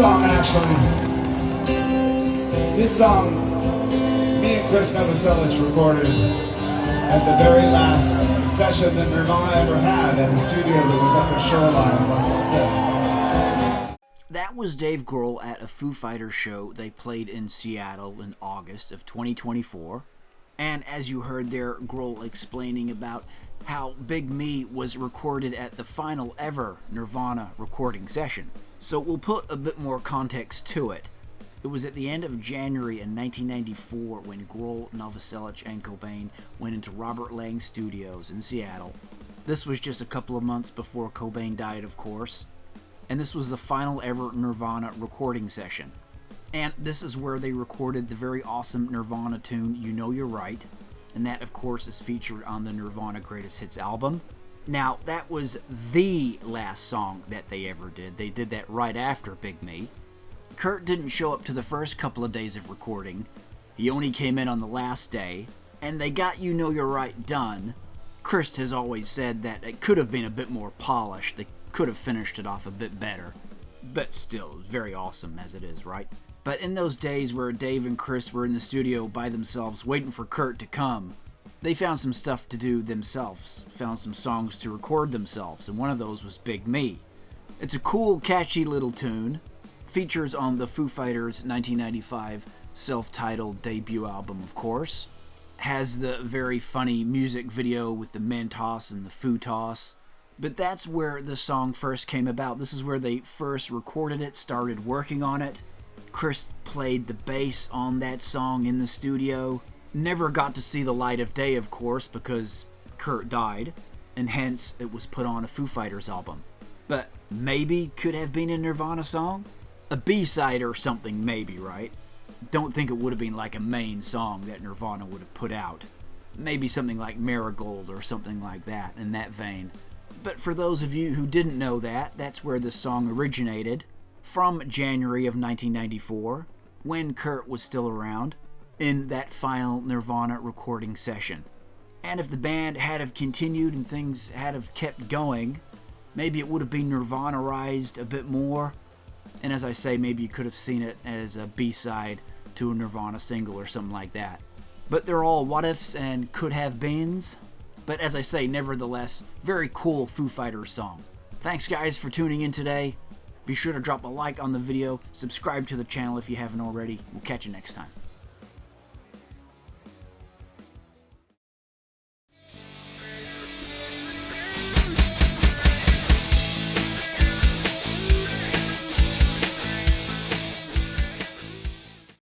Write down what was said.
song, actually. This song, me and Krist Novoselic recorded at the very last session that Nirvana ever had at a studio that was up at Shoreline. That was Dave Grohl at a Foo Fighters show they played in Seattle in August of 2024. And as you heard there, Grohl explaining about how Big Me was recorded at the final ever Nirvana recording session. So we'll put a bit more context to it. It was at the end of January in 1994 when Grohl, Novoselic, and Cobain went into Robert Lang Studios in Seattle. This was just a couple of months before Cobain died, of course. And this was the final ever Nirvana recording session. And this is where they recorded the very awesome Nirvana tune, You Know You're Right. And that, of course, is featured on the Nirvana Greatest Hits album. Now, that was the last song that they ever did. They did that right after Big Me. Kurt didn't show up to the first couple of days of recording. He only came in on the last day. And they got You Know You're Right done. Krist has always said that it could have been a bit more polished. They could have finished it off a bit better. But still, very awesome as it is, right? But in those days where Dave and Krist were in the studio by themselves waiting for Kurt to come, they found some stuff to do themselves, found some songs to record themselves, and one of those was Big Me. It's a cool, catchy little tune, features on the Foo Fighters 1995 self-titled debut album, of course, has the very funny music video with the Mentos and the Foo Toss. But that's where the song first came about. This is where they first recorded it, started working on it. Krist played the bass on that song in the studio. Never got to see the light of day, of course, because Kurt died, and hence it was put on a Foo Fighters album. But maybe could have been a Nirvana song? A B-side or something, maybe, right? Don't think it would have been like a main song that Nirvana would have put out. Maybe something like Marigold or something like that, in that vein. But for those of you who didn't know that, that's where the song originated, from January of 1994, when Kurt was still around, in that final Nirvana recording session. And if the band had have continued and things had have kept going, maybe it would have been Nirvana-ized a bit more. And as I say, maybe you could have seen it as a B-side to a Nirvana single or something like that. But they're all what-ifs and could-have-beens. But as I say, nevertheless, very cool Foo Fighters song. Thanks guys for tuning in today. Be sure to drop a like on the video, subscribe to the channel if you haven't already. We'll catch you next time.